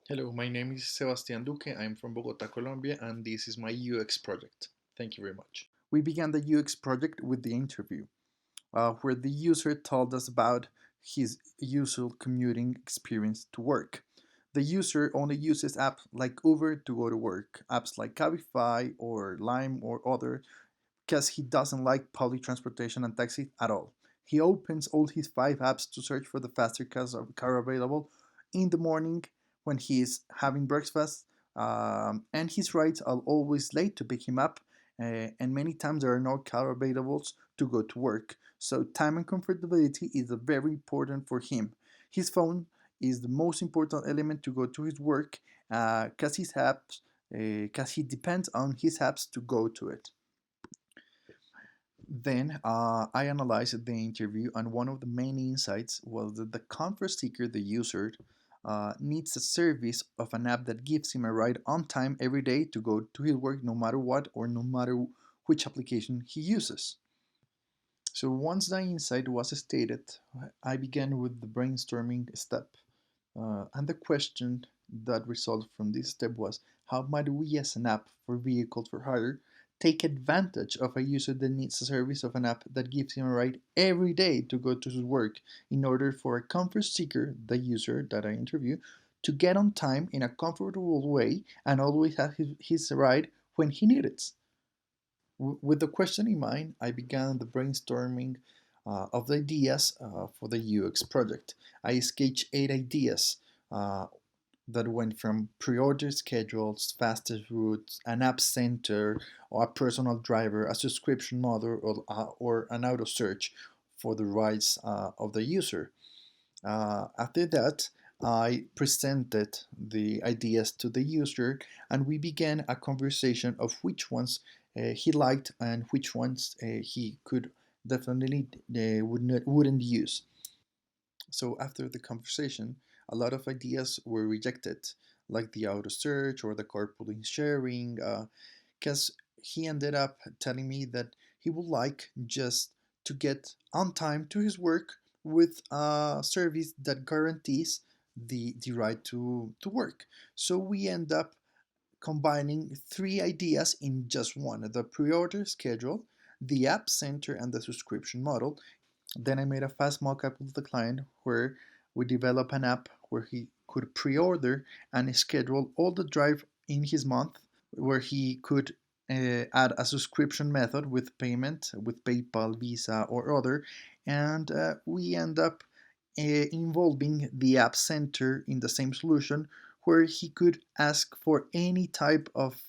Hello, my name is Sebastián Duque. I'm from Bogota, Colombia, and this is my UX project. Thank you very much. We began the UX project with the interview, where the user told us about his usual commuting experience to work. The user only uses apps like Uber to go to work, apps like Cabify or Lime or other, because he doesn't like public transportation and taxis at all. He opens all his 5 apps to search for the faster car available in the morning when he is having breakfast, and his rides are always late to pick him up, and many times there are no car available to go to work. So time and comfortability is very important for him. His phone is the most important element to go to his work, because his apps, because he depends on his apps to go to it. Then I analyzed the interview, and one of the main insights was that the comfort seeker, the user, needs a service of an app that gives him a ride on time every day to go to his work, no matter what or no matter which application he uses. So once the insight was stated, I began with the brainstorming step. And the question that resulted from this step was, how might we, as an app for vehicles for hire, take advantage of a user that needs a service of an app that gives him a ride every day to go to his work, in order for a comfort seeker, the user that I interview, to get on time in a comfortable way and always have his ride when he needs it. With the question in mind, I began the brainstorming of the ideas for the UX project. I sketched 8 ideas uh, that went from pre-order schedules, fastest routes, an app center, or a personal driver, a subscription model, or an auto search for the rights of the user. After that, I presented the ideas to the user, and we began a conversation of which ones he liked and which ones he could definitely wouldn't use. So after the conversation, a lot of ideas were rejected, like the auto search or the carpooling sharing, because he ended up telling me that he would like just to get on time to his work with a service that guarantees the right to work. So we end up combining 3 ideas in just one: the pre order schedule, the app center, and the subscription model. Then I made a fast mock-up with the client where we developed an app where he could pre-order and schedule all the drive in his month, where he could add a subscription method with payment with PayPal, Visa, or other, and we end up involving the App Center in the same solution, where he could ask for any type of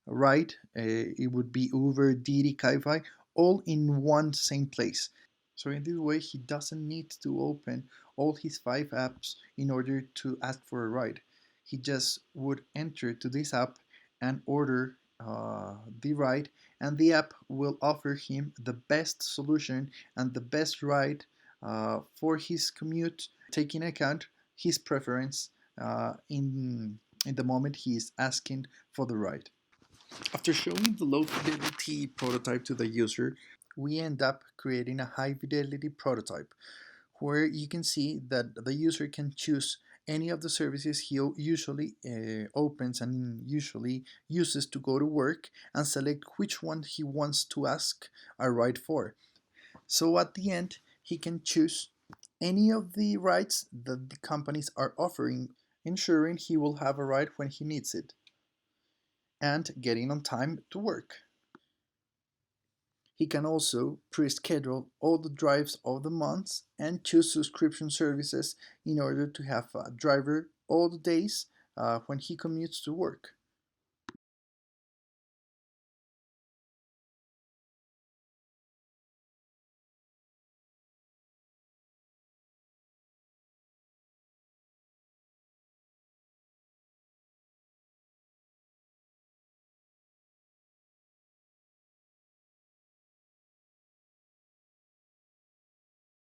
ride. It would be Uber, Didi, Cabify, all in one same place. So in this way, he doesn't need to open all his 5 apps in order to ask for a ride. He just would enter to this app and order the ride, and the app will offer him the best solution and the best ride for his commute, taking account his preference in the moment he is asking for the ride. After showing the low fidelity prototype to the user, we end up creating a high fidelity prototype where you can see that the user can choose any of the services he usually opens and usually uses to go to work, and select which one he wants to ask a ride for. So at the end, he can choose any of the rides that the companies are offering, ensuring he will have a ride when he needs it and getting on time to work. He can also pre-schedule all the drives of the months and choose subscription services in order to have a driver all the days when he commutes to work.